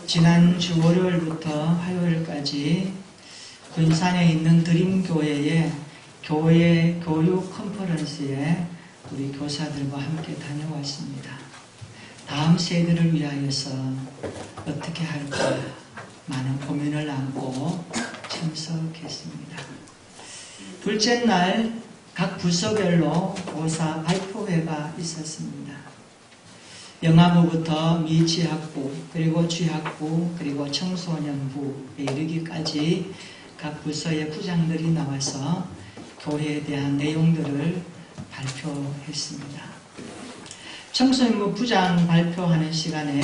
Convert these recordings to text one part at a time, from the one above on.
지난주 월요일부터 화요일까지 군산에 있는 드림교회의 교회 교육 컨퍼런스에 우리 교사들과 함께 다녀왔습니다. 다음 세대를 위하여서 어떻게 할까 많은 고민을 안고 참석했습니다. 둘째 날 각 부서별로 교사 발표회가 있었습니다. 영아부부터 미취학부, 그리고 취학부, 그리고 청소년부에 이르기까지 각 부서의 부장들이 나와서 교회에 대한 내용들을 발표했습니다. 청소년부 부장 발표하는 시간에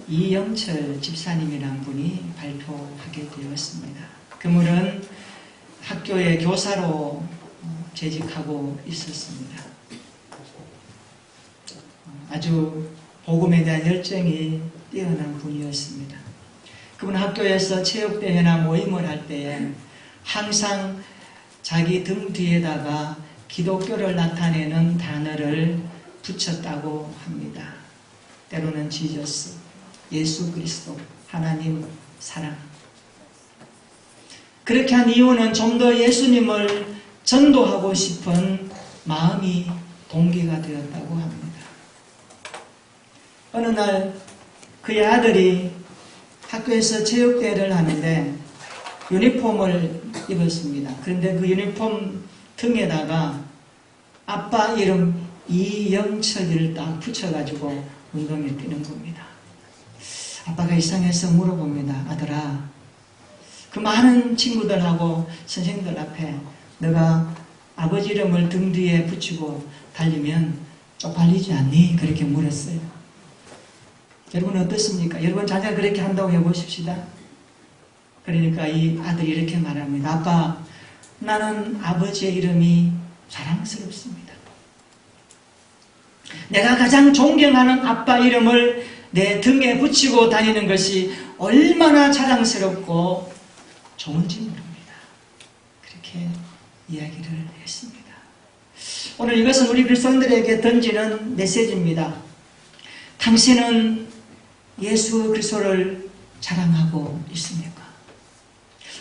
이영철 집사님이란 분이 발표하게 되었습니다. 그분은 학교의 교사로 재직하고 있었습니다. 아주 복음에 대한 열정이 뛰어난 분이었습니다. 그분 학교에서 체육대회나 모임을 할 때에 항상 자기 등 뒤에다가 기독교를 나타내는 단어를 붙였다고 합니다. 때로는 지저스, 예수 그리스도, 하나님, 사랑. 그렇게 한 이유는 좀 더 예수님을 전도하고 싶은 마음이 동기가 되었다고 합니다. 어느 날 그의 아들이 학교에서 체육대회를 하는데 유니폼을 입었습니다. 그런데 그 유니폼 등에다가 아빠 이름 이영철이를 딱 붙여가지고 운동에 뛰는 겁니다. 아빠가 이상해서 물어봅니다. 아들아, 그 많은 친구들하고 선생님들 앞에 너가 아버지 이름을 등 뒤에 붙이고 달리면 쪽팔리지 않니? 그렇게 물었어요. 여러분 어떻습니까? 여러분 자녀가 그렇게 한다고 해보십시다. 그러니까 이 아들이 이렇게 말합니다. 아빠, 나는 아버지의 이름이 자랑스럽습니다. 내가 가장 존경하는 아빠 이름을 내 등에 붙이고 다니는 것이 얼마나 자랑스럽고 좋은지 모릅니다. 그렇게 이야기를 했습니다. 오늘 이것은 우리 그리스도인들에게 던지는 메시지입니다. 당신은 예수 그리스도를 자랑하고 있습니까?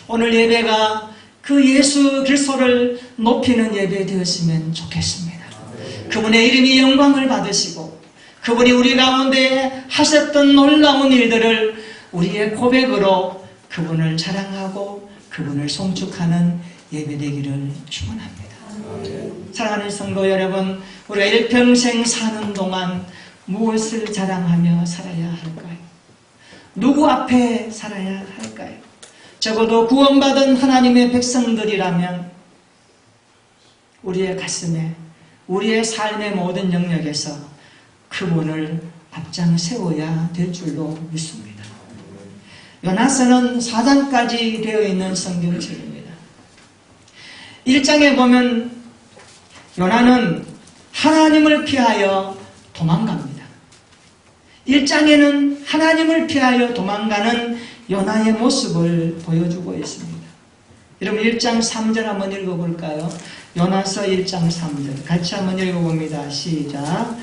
오늘 예배가 그 예수 그리스도를 높이는 예배 되었으면 좋겠습니다. 그분의 이름이 영광을 받으시고 그분이 우리 가운데 하셨던 놀라운 일들을 우리의 고백으로 그분을 자랑하고 그분을 송축하는 예배되기를 축원합니다. 사랑하는 성도 여러분, 우리가 일평생 사는 동안 무엇을 자랑하며 살아야 할까요? 누구 앞에 살아야 할까요? 적어도 구원받은 하나님의 백성들이라면 우리의 가슴에, 우리의 삶의 모든 영역에서 그분을 앞장 세워야 될 줄로 믿습니다. 요나서는 4장까지 되어 있는 성경책입니다. 1장에 보면 요나는 하나님을 피하여 도망갑니다. 1장에는 하나님을 피하여 도망가는 요나의 모습을 보여주고 있습니다. 여러분 1장 3절 한번 읽어볼까요? 요나서 1장 3절 같이 한번 읽어봅니다. 시작.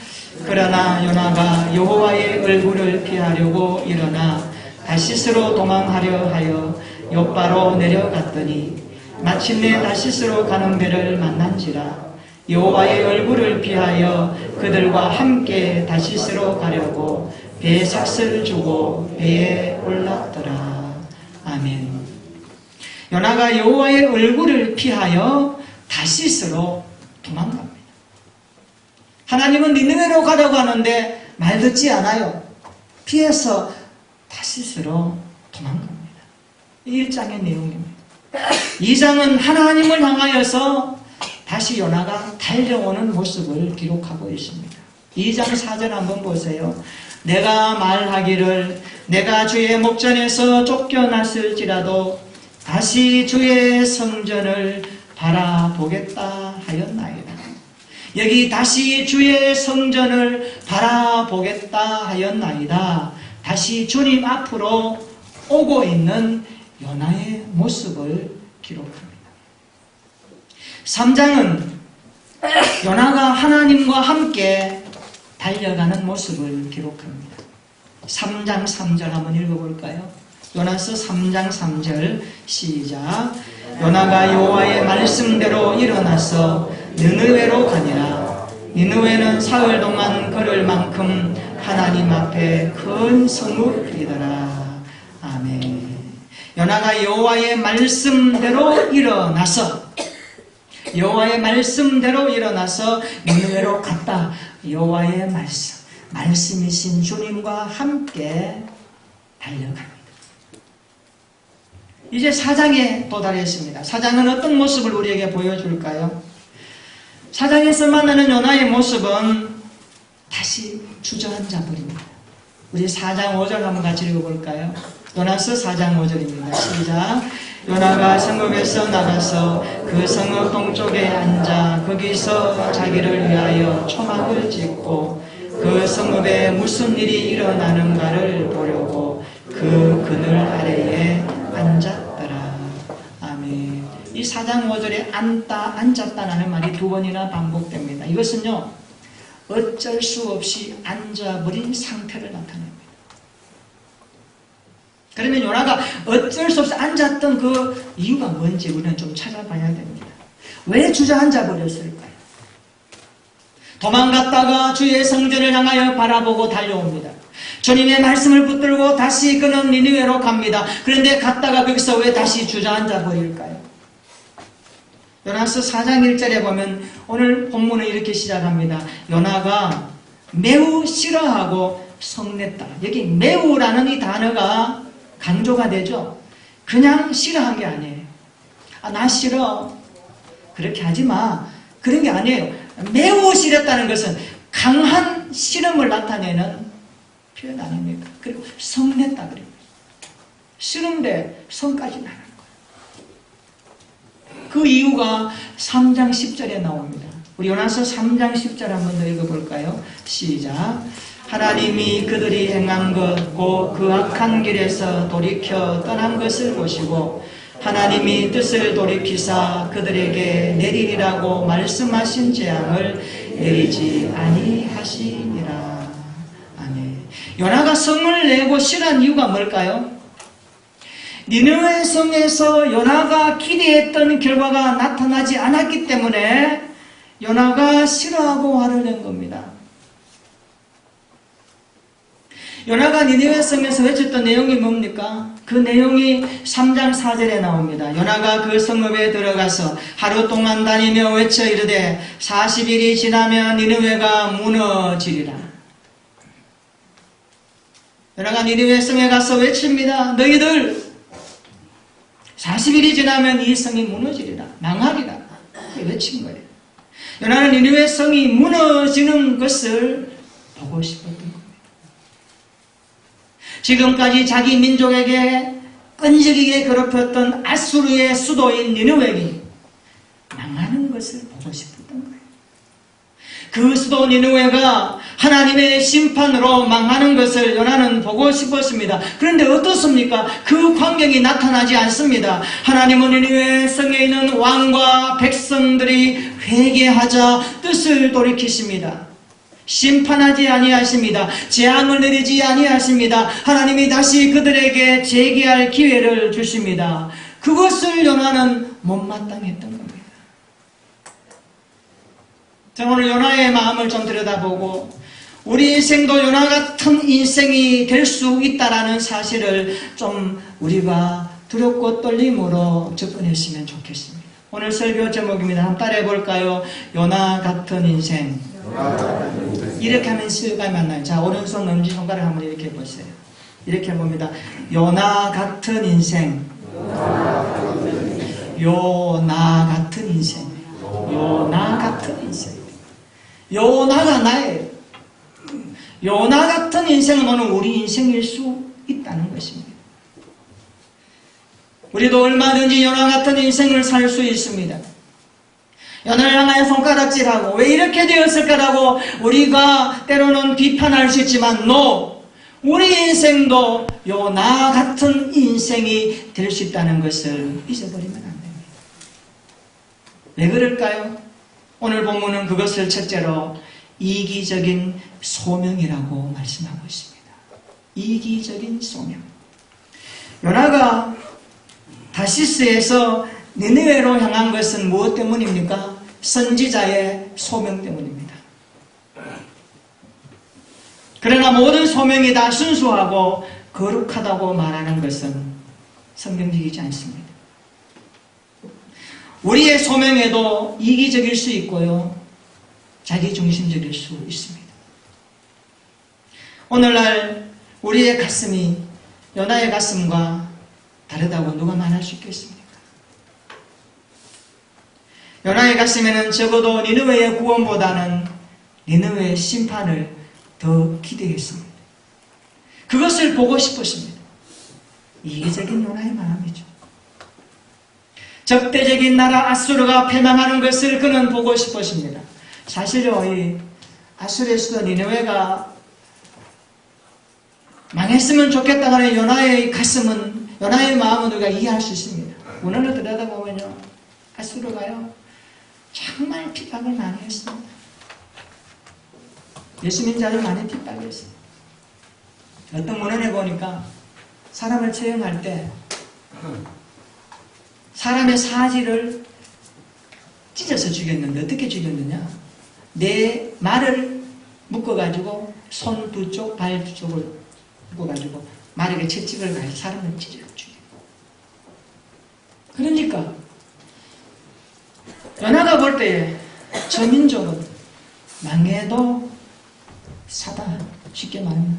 그러나 요나가 여호와의 얼굴을 피하려고 일어나 다시스로 도망하려 하여 욥바로 내려갔더니 마침내 다시스로 가는 배를 만난지라. 여호와의 얼굴을 피하여 그들과 함께 다시스로 가려고 배에 삭슬 주고 배에 올랐더라. 아멘. 요나가 여호와의 얼굴을 피하여 다시스로 도망갑니다. 하나님은 니느웨로 가려고 하는데 말 듣지 않아요. 피해서 다시스로 도망갑니다. 1장의 내용입니다. 2장은 하나님을 향하여서 다시 요나가 달려오는 모습을 기록하고 있습니다. 2장 4절 한번 보세요. 내가 말하기를 내가 주의 목전에서 쫓겨났을지라도 다시 주의 성전을 바라보겠다 하였나이다. 여기 다시 주의 성전을 바라보겠다 하였나이다. 다시 주님 앞으로 오고 있는 요나의 모습을 기록합니다. 3장은 요나가 하나님과 함께 달려가는 모습을 기록합니다. 3장 3절 한번 읽어볼까요? 요나서 3장 3절 시작. 요나가 여호와의 말씀대로 일어나서 느느웨로 가니라. 니느웨는 사흘 동안 걸을 만큼 하나님 앞에 큰 성읍이더라. 아멘. 요나가 여호와의 말씀대로 일어나서 니느웨로 갔다. 여호와의 말씀이신 주님과 함께 달려갑니다. 이제 4장에 도달했습니다. 4장은 어떤 모습을 우리에게 보여줄까요? 4장에서 만나는 요나의 모습은 다시 주저앉아 버립니다. 우리 4장 5절 한번 같이 읽어볼까요? 요나서 4장 5절입니다. 시작. 요나가 성읍에서 나가서 그 성읍 동쪽에 앉아 거기서 자기를 위하여 초막을 짓고 그 성읍에 무슨 일이 일어나는가를 보려고 그 그늘 아래에 앉았더라. 아멘. 이 4장 5절에 앉았다라는 말이 2번이나 반복됩니다. 이것은요, 어쩔 수 없이 앉아버린 상태를 나타냅니다. 그러면 요나가 어쩔 수 없이 앉았던 그 이유가 뭔지 우리는 좀 찾아봐야 됩니다. 왜 주저앉아 버렸을까요? 도망갔다가 주의 성전을 향하여 바라보고 달려옵니다. 주님의 말씀을 붙들고 다시 그는 니느웨로 갑니다. 그런데 갔다가 거기서 왜 다시 주저앉아 버릴까요? 요나서 4장 1절에 보면 오늘 본문은 이렇게 시작합니다. 요나가 매우 싫어하고 성냈다. 여기 매우라는 이 단어가 강조가 되죠. 그냥 싫어한 게 아니에요. 나 싫어. 그렇게 하지 마. 그런 게 아니에요. 매우 싫었다는 것은 강한 싫음을 나타내는 표현 아닙니까? 그리고 성냈다 그래요. 싫은데 성까지 나는 거예요. 그 이유가 3장 10절에 나옵니다. 우리 요나서 3장 10절 한번 더 읽어볼까요? 시작. 하나님이 그들이 행한 것 곧 그 악한 길에서 돌이켜 떠난 것을 보시고 하나님이 뜻을 돌이키사 그들에게 내리리라고 말씀하신 재앙을 내리지 아니하시니라. 아멘. 요나가 성을 내고 싫어한 이유가 뭘까요? 니느웨 성에서 요나가 기대했던 결과가 나타나지 않았기 때문에 요나가 싫어하고 화를 낸 겁니다. 요나가 니느웨 성에서 외쳤던 내용이 뭡니까? 그 내용이 3장 4절에 나옵니다. 요나가 그 성읍에 들어가서 하루 동안 다니며 외쳐 이르되 40일이 지나면 니느웨가 무너지리라. 요나가 니느웨 성에 가서 외칩니다. 너희들 40일이 지나면 이 성이 무너지리라. 망하리라. 외친 거예요. 요나는 니느웨 성이 무너지는 것을 보고 싶었던 거예요. 지금까지 자기 민족에게 끈질기게 괴롭혔던 아수르의 수도인 니느웨가 망하는 것을 보고 싶었던 거예요. 그 수도 니느웨가 하나님의 심판으로 망하는 것을 요나는 보고 싶었습니다. 그런데 어떻습니까? 그 광경이 나타나지 않습니다. 하나님은 니느웨 성에 있는 왕과 백성들이 회개하자 뜻을 돌이키십니다. 심판하지 아니하십니다. 재앙을 내리지 아니하십니다. 하나님이 다시 그들에게 재개할 기회를 주십니다. 그것을 요나는 못마땅했던 겁니다. 자, 오늘 요나의 마음을 좀 들여다보고 우리 인생도 요나 같은 인생이 될 수 있다는 사실을 좀 우리가 두렵고 떨림으로 접근했으면 좋겠습니다. 오늘 설교 제목입니다. 한번 따라해 볼까요? 요나 같은 인생. 이렇게 하면 실감이 만나요. 자, 오른손 엄지손가락 한번 이렇게 해보세요. 이렇게 해봅니다. 요나 같은 인생. 요나 같은 인생. 요나 같은 인생. 요나가 나예요. 요나 같은 인생은 오늘 우리 인생일 수 있다는 것입니다. 우리도 얼마든지 요나 같은 인생을 살 수 있습니다. 요나를 향하여 손가락질하고 왜 이렇게 되었을까라고 우리가 때로는 비판할 수 있지만 우리 인생도 요나 같은 인생이 될 수 있다는 것을 잊어버리면 안 됩니다. 왜 그럴까요? 오늘 본문은 그것을 첫째로 이기적인 소명이라고 말씀하고 있습니다. 이기적인 소명. 요나가 다시스에서 니느웨로 향한 것은 무엇 때문입니까? 선지자의 소명 때문입니다. 그러나 모든 소명이 다 순수하고 거룩하다고 말하는 것은 성경적이지 않습니다. 우리의 소명에도 이기적일 수 있고요, 자기중심적일 수 있습니다. 오늘날 우리의 가슴이 요나의 가슴과 다르다고 누가 말할 수 있겠습니까? 요나의 가슴에는 적어도 니느웨의 구원보다는 니느웨의 심판을 더 기대했습니다. 그것을 보고 싶었습니다. 이기적인 요나의 마음이죠. 적대적인 나라 아수르가 패망하는 것을 그는 보고 싶었습니다. 사실은 이 아수르의 수도 니느웨가 망했으면 좋겠다는 요나의 가슴은, 요나의 마음은 우리가 이해할 수 있습니다. 오늘을 들여다보면요, 아수르가요 정말 핍박을 많이 했습니다. 예수 민자를 많이 핍박했어요. 어떤 문헌에 보니까 사람을 처형할 때 사람의 사지를 찢어서 죽였는데 어떻게 죽였느냐? 내 말을 묶어가지고 손 두 쪽, 발 두 쪽을 묶어가지고 말에게 채찍을 가해서 사람을 찢어 죽여. 그러니까 요나가 볼 때 저 민족은 망해도 사다, 쉽게 말하면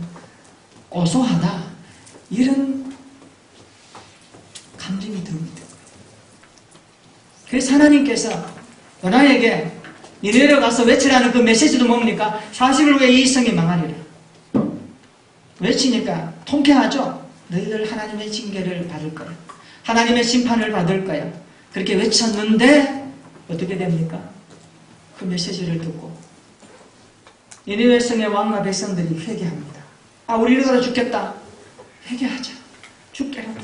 고소하다, 이런 감정이 듭니다. 그래서 하나님께서 요나에게 니느웨로 가서 외치라는 그 메시지도 뭡니까? 40일 후에 이 성이 망하리라. 외치니까 통쾌하죠? 너희들 하나님의 징계를 받을 거야, 하나님의 심판을 받을 거야. 그렇게 외쳤는데 어떻게 됩니까? 그 메시지를 듣고 니느웨 성의 왕과 백성들이 회개합니다. 아, 우리 이러다가 죽겠다. 회개하자. 죽게라도.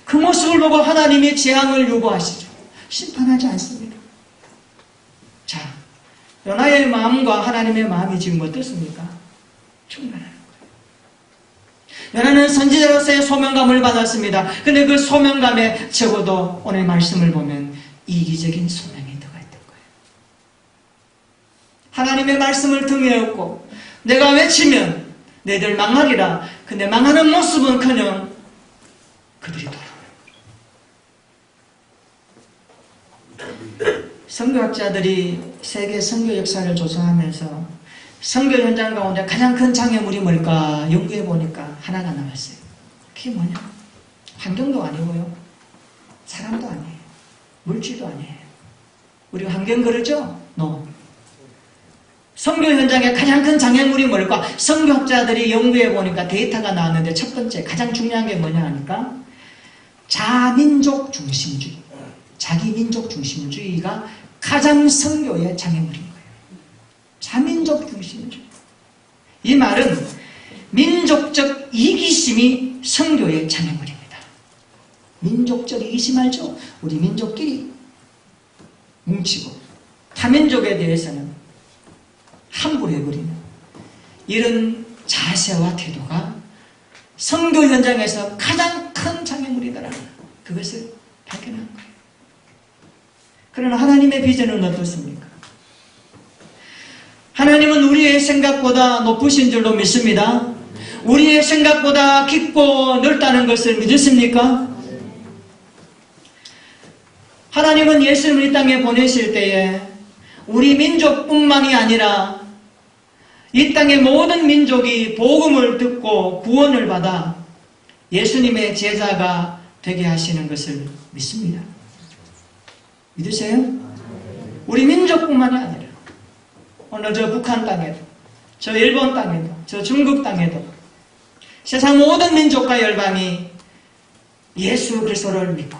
그 모습을 보고 하나님이 재앙을 유보하시죠. 심판하지 않습니다. 자, 요나의 마음과 하나님의 마음이 지금 어떻습니까? 충만하는 거예요. 요나는 선지자로서의 소명감을 받았습니다. 근데 그 소명감에 적어도 오늘 말씀을 보면 이기적인 소명이 들어가 있던 거예요. 하나님의 말씀을 등에 업고 내가 외치면 너희들 망하리라. 근데 망하는 모습은커녕 그들이 돌아오는. 선교학자들이 세계 선교 역사를 조사하면서 선교 현장 가운데 가장 큰 장애물이 뭘까 연구해 보니까 하나가 나왔어요. 그게 뭐냐? 환경도 아니고요, 사람도 아니에요, 물질도 아니에요. 우리가 환경 그러죠? No. 선교 현장에 가장 큰 장애물이 뭘까? 선교학자들이 연구해 보니까 데이터가 나왔는데 첫 번째 가장 중요한 게 뭐냐 하니까 자민족 중심주의, 자기민족 중심주의가 가장 선교의 장애물인 거예요. 자민족 중심주의. 이 말은 민족적 이기심이 선교의 장애물입니다. 민족적 이기심 알죠? 우리 민족끼리 뭉치고 타민족에 대해서는 함부로 해버리는 이런 자세와 태도가 선교 현장에서 가장 큰 장애물이더라고요. 그것을 발견한 거예요. 그러나 하나님의 비전은 어떻습니까? 하나님은 우리의 생각보다 높으신 줄로 믿습니다. 우리의 생각보다 깊고 넓다는 것을 믿으십니까? 하나님은 예수님을 이 땅에 보내실 때에 우리 민족뿐만이 아니라 이 땅의 모든 민족이 복음을 듣고 구원을 받아 예수님의 제자가 되게 하시는 것을 믿습니다. 믿으세요? 우리 민족뿐만이 아니라 오늘 저 북한 땅에도, 저 일본 땅에도, 저 중국 땅에도 세상 모든 민족과 열방이 예수 그리스도를 믿고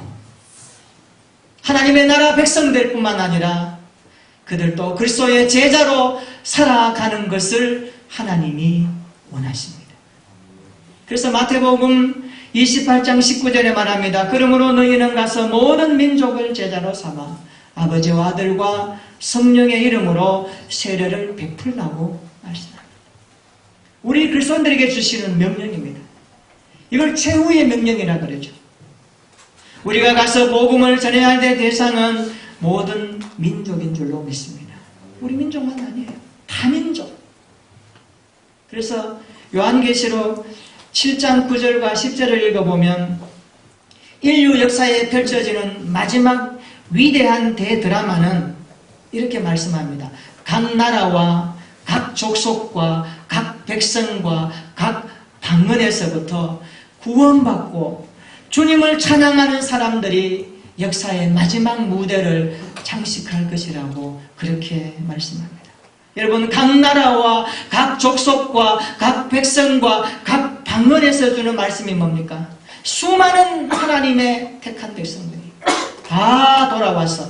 하나님의 나라 백성들 뿐만 아니라 그들도 그리스도의 제자로 살아가는 것을 하나님이 원하십니다. 그래서 마태복음 28장 19절에 말합니다. 그러므로 너희는 가서 모든 민족을 제자로 삼아 아버지와 아들과 성령의 이름으로 세례를 베풀라고 말씀합니다. 우리 그리스도인들에게 주시는 명령입니다. 이걸 최후의 명령이라 그러죠. 우리가 가서 복음을 전해야 할 대상은 모든 민족인 줄로 믿습니다. 우리 민족만 아니에요. 다민족. 그래서 요한계시록 7장 9절과 10절을 읽어보면 인류 역사에 펼쳐지는 마지막 위대한 대드라마는 이렇게 말씀합니다. 각 나라와 각 족속과 각 백성과 각 방언에서부터 구원받고 주님을 찬양하는 사람들이 역사의 마지막 무대를 장식할 것이라고 그렇게 말씀합니다. 여러분, 각 나라와 각 족속과 각 백성과 각 방언에서 주는 말씀이 뭡니까? 수많은 하나님의 택한 백성들이 다 돌아와서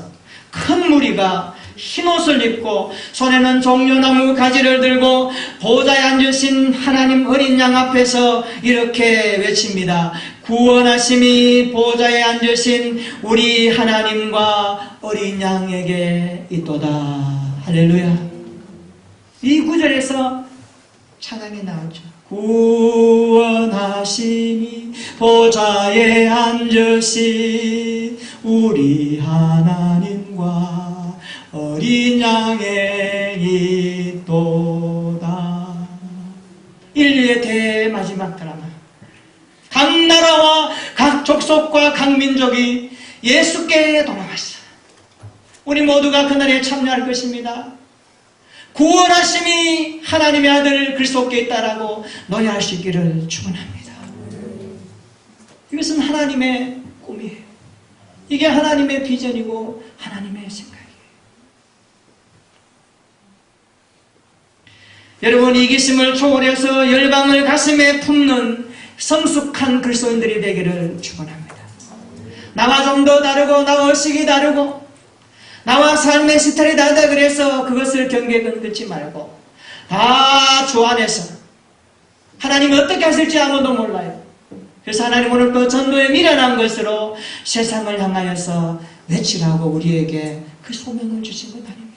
큰 무리가 흰옷을 입고 손에는 종려나무 가지를 들고 보좌에 앉으신 하나님 어린 양 앞에서 이렇게 외칩니다. 구원하심이 보좌에 앉으신 우리 하나님과 어린 양에게 있도다. 할렐루야. 이 구절에서 찬양이 나오죠. 구원하심이 보좌에 앉으신 우리 하나님과 어린 양에 있도다. 인류의 대마지막 드라마. 각 나라와 각 족속과 각 민족이 예수께 돌아왔어. 우리 모두가 그날에 참여할 것입니다. 구원하심이 하나님의 아들 그리스도께 있다라고 노래할 수 있기를 축원합니다. 이것은 하나님의 꿈이에요. 이게 하나님의 비전이고 하나님의 생각이에요. 여러분, 이기심을 초월해서 열방을 가슴에 품는 성숙한 그리스도인들이 되기를 축원합니다. 나와 좀 더 다르고 나와 의식이 다르고 나와 삶의 스타일이 다르다 그래서 그것을 경계에 건들지 말고 다 주 안에서 하나님이 어떻게 하실지 아무도 몰라요. 그래서 하나님 오늘 또 전도에 미련한 것으로 세상을 향하여서 외치라고 우리에게 그 소명을 주신 것 아닙니까?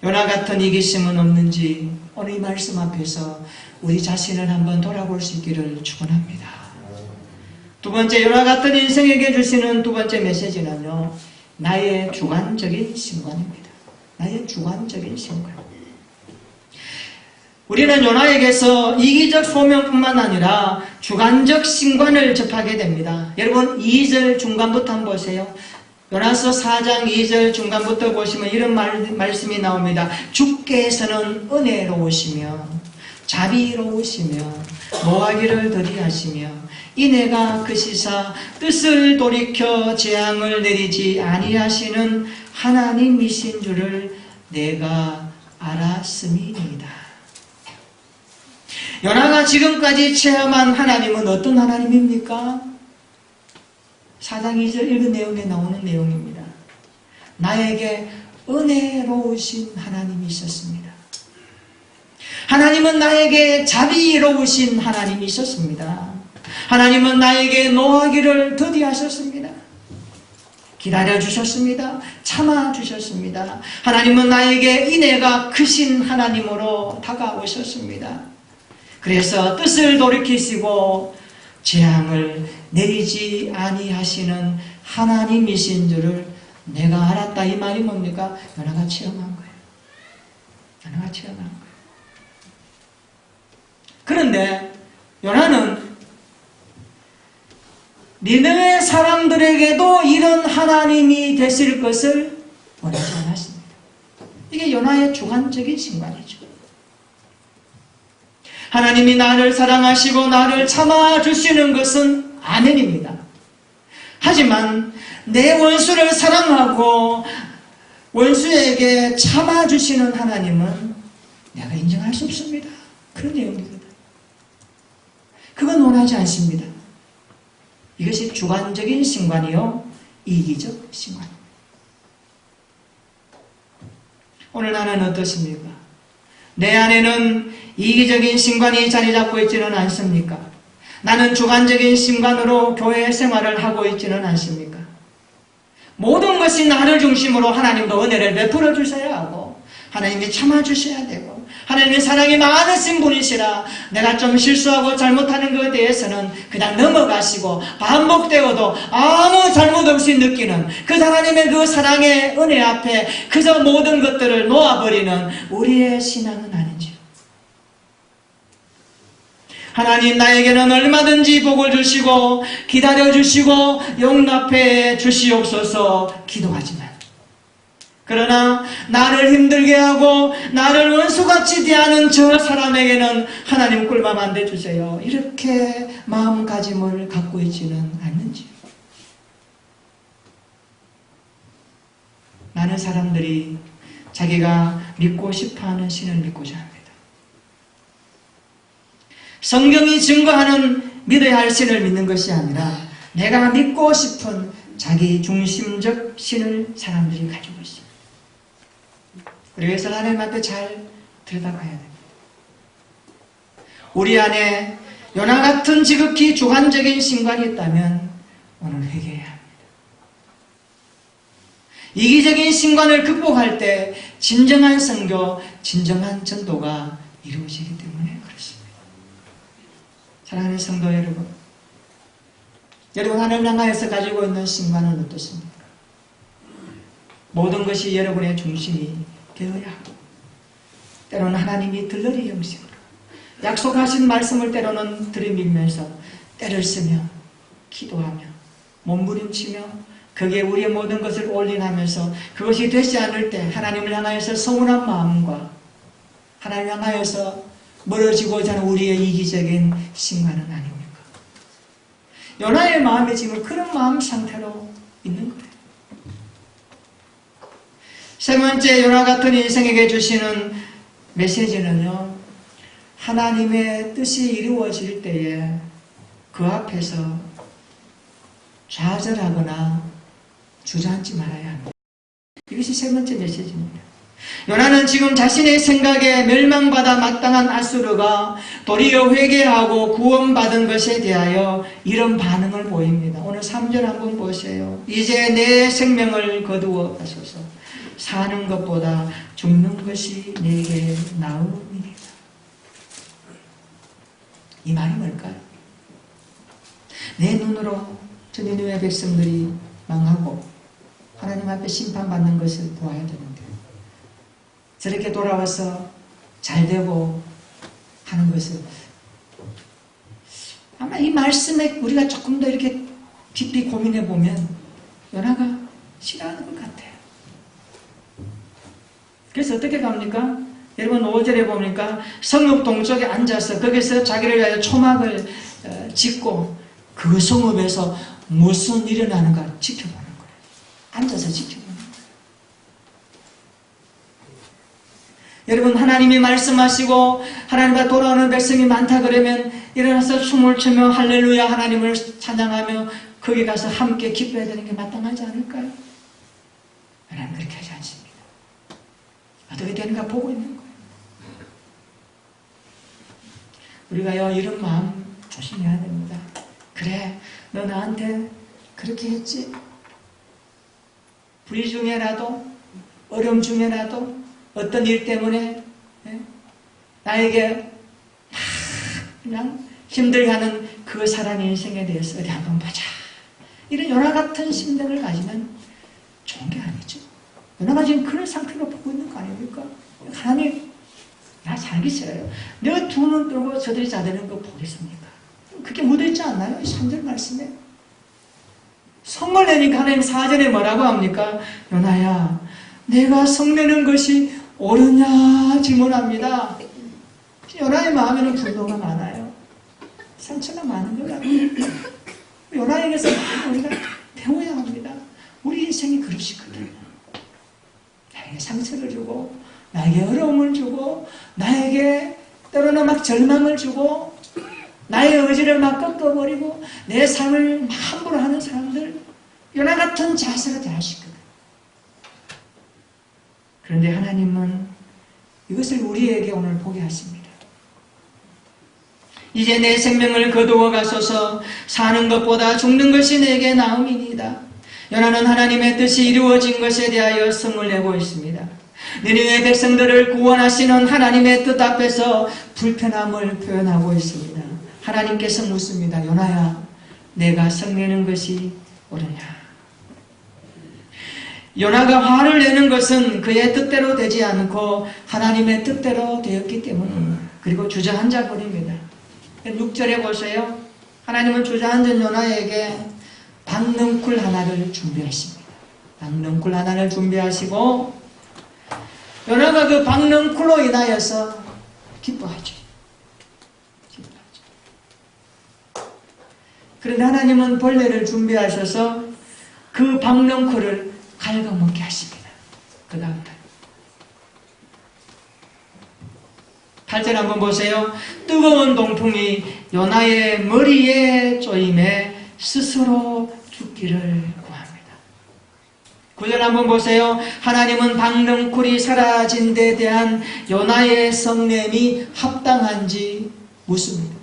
요나 같은 이기심은 없는지 오늘 이 말씀 앞에서 우리 자신을 한번 돌아볼 수 있기를 축원합니다. 두 번째, 요나 같은 인생에게 주시는 두 번째 메시지는요, 나의 주관적인 신관입니다. 나의 주관적인 신관. 우리는 요나에게서 이기적 소명뿐만 아니라 주관적 신관을 접하게 됩니다. 여러분, 2절 중간부터 한번 보세요. 요나서 4장 2절 중간부터 보시면 이런 말씀이 나옵니다. 주께서는 은혜로우시며 자비로우시며 노하기를 더디하시며 이내가 그시사 뜻을 돌이켜 재앙을 내리지 아니하시는 하나님이신 줄을 내가 알았음이니이다. 요나가 지금까지 체험한 하나님은 어떤 하나님입니까? 4장 2절 읽은 내용에 나오는 내용입니다. 나에게 은혜로우신 하나님이 있었습니다. 하나님은 나에게 자비로우신 하나님이 있었습니다. 하나님은 나에게 노하기를 더디하셨습니다. 기다려주셨습니다. 참아주셨습니다. 하나님은 나에게 인애가 크신 하나님으로 다가오셨습니다. 그래서 뜻을 돌이키시고 재앙을 내리지 아니하시는 하나님이신 줄을 내가 알았다. 이 말이 뭡니까? 요나가 체험한 거예요. 요나가 체험한 거예요. 그런데 요나는 니느웨 사람들에게도 이런 하나님이 되실 것을 원하지 않았습니다. 이게 요나의 주관적인 신관이죠. 하나님이 나를 사랑하시고 나를 참아주시는 것은 아멘입니다. 하지만 내 원수를 사랑하고 원수에게 참아주시는 하나님은 내가 인정할 수 없습니다. 그런 내용입니다. 그건 원하지 않습니다. 이것이 주관적인 신관이요, 이기적 신관입니다. 오늘 나는 어떻습니까? 내 안에는 이기적인 신관이 자리 잡고 있지는 않습니까? 나는 주관적인 신관으로 교회 생활을 하고 있지는 않습니까? 모든 것이 나를 중심으로 하나님도 은혜를 베풀어 주셔야 하고 하나님이 참아주셔야 되고 하나님의 사랑이 많으신 분이시라 내가 좀 실수하고 잘못하는 것에 대해서는 그냥 넘어가시고 반복되어도 아무 잘못 없이 느끼는 그 하나님의 그 사랑의 은혜 앞에 그저 모든 것들을 놓아버리는 우리의 신앙은 아닌지요. 하나님 나에게는 얼마든지 복을 주시고 기다려주시고 용납해 주시옵소서 기도하지만 그러나 나를 힘들게 하고 나를 원수같이 대하는 저 사람에게는 하나님 꿀밤 안 대주세요. 이렇게 마음가짐을 갖고 있지는 않는지요. 많은 사람들이 자기가 믿고 싶어하는 신을 믿고자 합니다. 성경이 증거하는 믿어야 할 신을 믿는 것이 아니라 내가 믿고 싶은 자기 중심적 신을 사람들이 가지고 있습니다. 그래서 하나님 앞에 잘 들여다봐야 됩니다. 우리 안에 요나 같은 지극히 주관적인 신관이 있다면 오늘 회개해야 합니다. 이기적인 신관을 극복할 때 진정한 선교, 진정한 전도가 이루어지기 때문에 그렇습니다. 사랑하는 성도 여러분, 여러분 하나님 향하여서 가지고 있는 신관은 어떻습니까? 모든 것이 여러분의 중심이 되어야 하고 때로는 하나님이 들러리 형식으로 약속하신 말씀을 때로는 들이밀면서 때를 쓰며 기도하며 몸부림치며 거기에 우리의 모든 것을 올인하면서 그것이 되지 않을 때 하나님을 향하여서 서운한 마음과 하나님을 향하여서 멀어지고자 하는 우리의 이기적인 신관은 아닙니까? 요나의 마음이 지금 그런 마음 상태로 있는 거예요. 세 번째 요나 같은 인생에게 주시는 메시지는요, 하나님의 뜻이 이루어질 때에 그 앞에서 좌절하거나 주저앉지 말아야 합니다. 이것이 세 번째 메시지입니다. 요나는 지금 자신의 생각에 멸망받아 마땅한 아수르가 도리어 회개하고 구원받은 것에 대하여 이런 반응을 보입니다. 오늘 3절 한번 보세요. 이제 내 생명을 거두어 가소서. 사는 것보다 죽는 것이 내게 나음이니라. 이 말이 뭘까요? 내 눈으로 저 니느웨 백성들이 망하고 하나님 앞에 심판받는 것을 보아야 되는데 저렇게 돌아와서 잘되고 하는 것을 아마 이 말씀에 우리가 조금 더 이렇게 깊이 고민해 보면 요나가 싫어하는 것 같아요. 그래서 어떻게 갑니까? 여러분 5절에 보니까 성읍 동쪽에 앉아서 거기서 자기를 위하여 초막을 짓고 그 성읍에서 무슨 일이 일어나는가 지켜보는 거예요. 앉아서 지켜보는 거예요. 여러분 하나님이 말씀하시고 하나님과 돌아오는 백성이 많다 그러면 일어나서 춤을 추며 할렐루야 하나님을 찬양하며 거기 가서 함께 기뻐해야 되는 게 마땅하지 않을까요? 하나님 그렇게 하지 않습니다. 어떻게 되는가 보고 있는 거예요. 우리가요 이런 마음 조심해야 됩니다. 그래 너 나한테 그렇게 했지? 불의 중에라도 어려움 중에라도 어떤 일 때문에 나에게 그냥 힘들게 하는 그 사람 인생에 대해서 어디 한번 보자. 이런 요나 같은 심정을 가지면 좋은 게 아니죠. 요나가 지금 그런 상태로 보고 있는 거 아닙니까? 하나님 나 살기 싫어요. 내가 두 눈 뜨고 저들이 자되는 거 보겠습니까? 그게 묻어있지 않나요? 3절 말씀에 성을 내니까 하나님 4절에 뭐라고 합니까? 요나야 내가 성내는 것이 옳으냐 질문합니다. 요나의 마음에는 분노가 많아요. 상처가 많은 거라고요. 요나에게서 우리가 배워야 합니다. 우리 인생이 그러시거든요. 나에게 상처를 주고 나에게 어려움을 주고 나에게 때로는 막 절망을 주고 나의 의지를 막 꺾어버리고 내 삶을 함부로 하는 사람들 요나 같은 자세로 대하시거든요. 그런데 하나님은 이것을 우리에게 오늘 보게 하십니다. 이제 내 생명을 거두어 가소서. 사는 것보다 죽는 것이 내게 나음이니이다. 요나는 하나님의 뜻이 이루어진 것에 대하여 성을 내고 있습니다. 니느웨 백성들을 구원하시는 하나님의 뜻 앞에서 불편함을 표현하고 있습니다. 하나님께서 묻습니다. 요나야, 내가 성내는 것이 옳으냐? 요나가 화를 내는 것은 그의 뜻대로 되지 않고 하나님의 뜻대로 되었기 때문입니다. 그리고 주저앉아 버립니다. 6절에 보세요. 하나님은 주저앉은 요나에게 박넝쿨 하나를 준비하십니다. 박넝쿨 하나를 준비하시고 요나가 그 박넝쿨로 인하여서 기뻐하죠. 그런데 하나님은 벌레를 준비하셔서 그 박넝쿨을 갉아먹게 하십니다. 그 다음 달 8절 한번 보세요. 뜨거운 동풍이 요나의 머리에 쪼임에 스스로 죽기를 구합니다. 9절 한번 보세요. 하나님은 박넝쿨이 사라진 데 대한 요나의 성냄이 합당한지 묻습니다.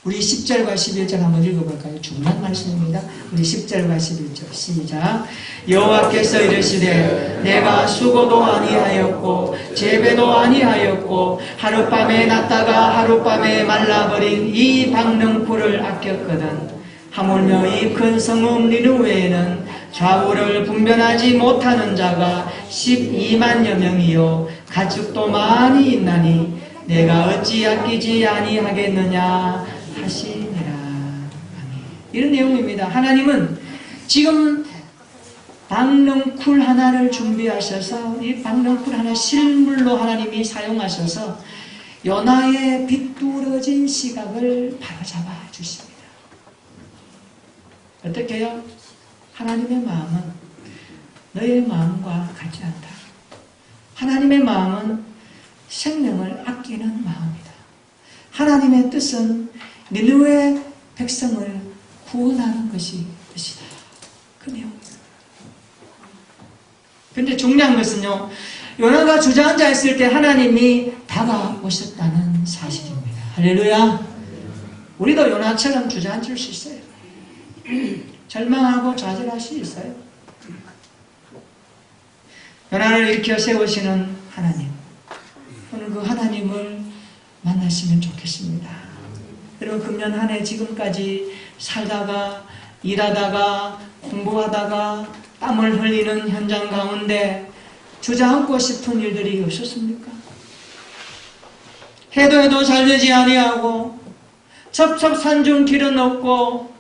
우리 10절과 11절 한번 읽어볼까요? 중요한 말씀입니다. 우리 10절과 11절 시작. 여호와께서 이르시되 내가 수고도 아니하였고 재배도 아니하였고 하룻밤에 났다가 하룻밤에 말라버린 이 박넝쿨을 아꼈거든. 하물며 이 큰 성읍 니느웨에는 좌우를 분별하지 못하는 자가 12만여 명이요 가축도 많이 있나니 내가 어찌 아끼지 아니하겠느냐 하시니라. 이런 내용입니다. 하나님은 지금 박넝쿨 하나를 준비하셔서 이 박넝쿨 하나 실물로 하나님이 사용하셔서 요나의 비뚤어진 시각을 바로잡아 주십니다. 어떻게 해요? 하나님의 마음은 너의 마음과 같지 않다. 하나님의 마음은 생명을 아끼는 마음이다. 하나님의 뜻은 니느웨 백성을 구원하는 것이 뜻이다. 그 내용입니다. 그런데 중요한 것은요, 요나가 주저앉아 있을 때 하나님이 다가오셨다는 사실입니다. 할렐루야. 우리도 요나처럼 주저앉을 수 있어요. 절망하고 좌절할 수 있어요. 요나를 일으켜 세우시는 하나님, 오늘 그 하나님을 만나시면 좋겠습니다. 여러분, 금년 한 해 지금까지 살다가 일하다가 공부하다가 땀을 흘리는 현장 가운데 주저앉고 싶은 일들이 없었습니까? 해도 잘 되지 아니하고 첩첩산중 길은 없고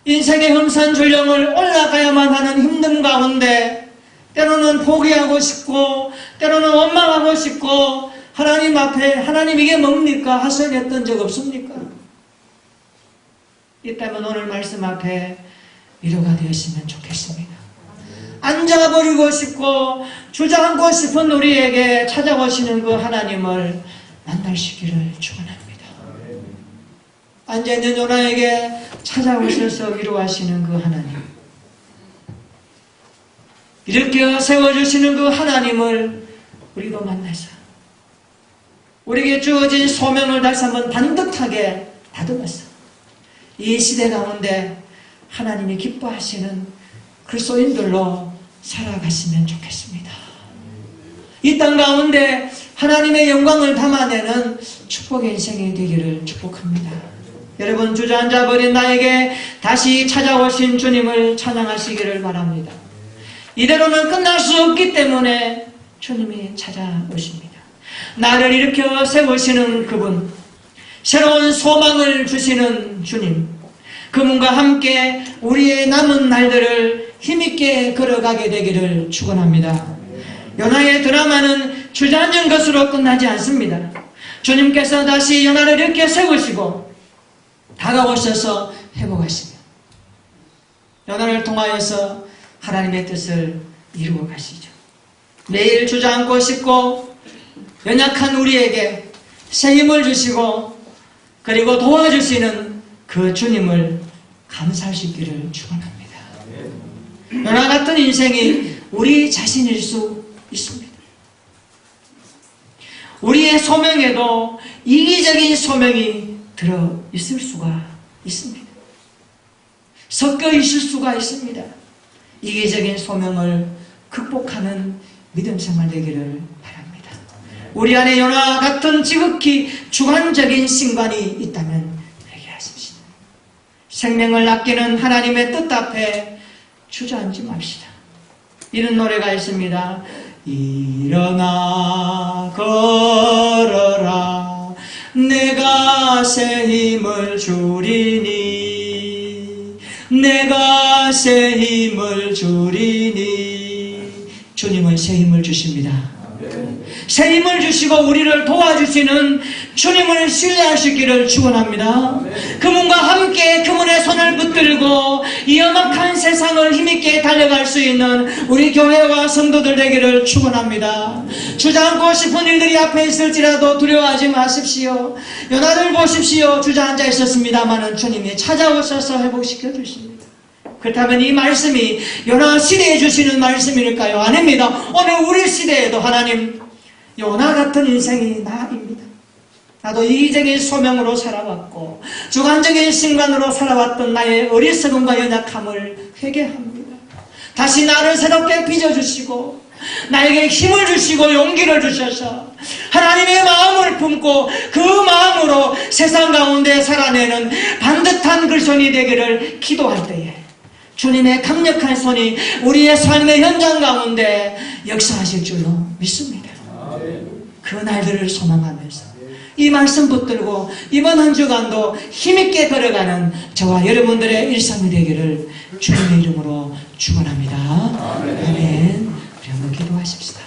인생의 험산줄령을 올라가야만 하는 힘든 가운데 때로는 포기하고 싶고 때로는 원망하고 싶고 하나님 앞에 하나님 이게 뭡니까? 하소연했던 적 없습니까? 이따면 오늘 말씀 앞에 위로가 되었으면 좋겠습니다. 앉아버리고 싶고 주저앉고 싶은 우리에게 찾아오시는 그 하나님을 만나시기를 축원합니다. 앉아있는 요나에게 찾아오셔서 위로하시는 그 하나님, 이렇게 세워주시는 그 하나님을 우리도 만나서 우리에게 주어진 소명을 다시 한번 반듯하게 다듬어서 이 시대 가운데 하나님이 기뻐하시는 그리스도인들로 살아갔으면 좋겠습니다. 이 땅 가운데 하나님의 영광을 담아내는 축복의 인생이 되기를 축복합니다. 여러분, 주저앉아버린 나에게 다시 찾아오신 주님을 찬양하시기를 바랍니다. 이대로는 끝날 수 없기 때문에 주님이 찾아오십니다. 나를 일으켜 세우시는 그분, 새로운 소망을 주시는 주님, 그분과 함께 우리의 남은 날들을 힘있게 걸어가게 되기를 축원합니다. 요나의 드라마는 주저앉은 것으로 끝나지 않습니다. 주님께서 다시 요나를 이렇게 세우시고 다가오셔서 회복하시며 요나를 통하여서 하나님의 뜻을 이루어 가시죠. 매일 주저앉고 싶고 연약한 우리에게 새 힘을 주시고 그리고 도와주시는 그 주님을 감사하시기를 축원합니다. 요나 같은 인생이 우리 자신일 수 있습니다. 우리의 소명에도 이기적인 소명이 들어 있을 수가 있습니다. 섞여 있을 수가 있습니다. 이기적인 소명을 극복하는 믿음 생활 되기를 바랍니다. 우리 안에 요나와 같은 지극히 주관적인 신관이 있다면 회개하십시오. 생명을 아끼는 하나님의 뜻 앞에 주저앉지 맙시다. 이런 노래가 있습니다. 일어나 걸어라 내가 새 힘을 주리니 내가 새 힘을 주리니 주님은 새 힘을 주십니다. 새 힘을 주시고 우리를 도와주시는 주님을 신뢰하시기를 축원합니다. 그분과 함께 그분의 손을 붙들고 이 엄악한 세상을 힘있게 달려갈 수 있는 우리 교회와 성도들 되기를 축원합니다. 주저앉고 싶은 일들이 앞에 있을지라도 두려워하지 마십시오. 요나를 보십시오. 주저앉아 있었습니다마는 주님이 찾아오셔서 회복시켜 주십니다. 그렇다면 이 말씀이 요나 시대에 주시는 말씀일까요? 아닙니다. 오늘 우리 시대에도 하나님 요나 같은 인생이 나입니다. 나도 이기적인 소명으로 살아왔고 주관적인 신관으로 살아왔던 나의 어리석음과 연약함을 회개합니다. 다시 나를 새롭게 빚어주시고 나에게 힘을 주시고 용기를 주셔서 하나님의 마음을 품고 그 마음으로 세상 가운데 살아내는 반듯한 그리스도인이 되기를 기도할 때에 주님의 강력한 손이 우리의 삶의 현장 가운데 역사하실 줄로 믿습니다. 그 날들을 소망하면서 이 말씀 붙들고 이번 한 주간도 힘있게 걸어가는 저와 여러분들의 일상이 되기를 주님의 이름으로 축원합니다. 아멘. 우리 한번 기도하십시다.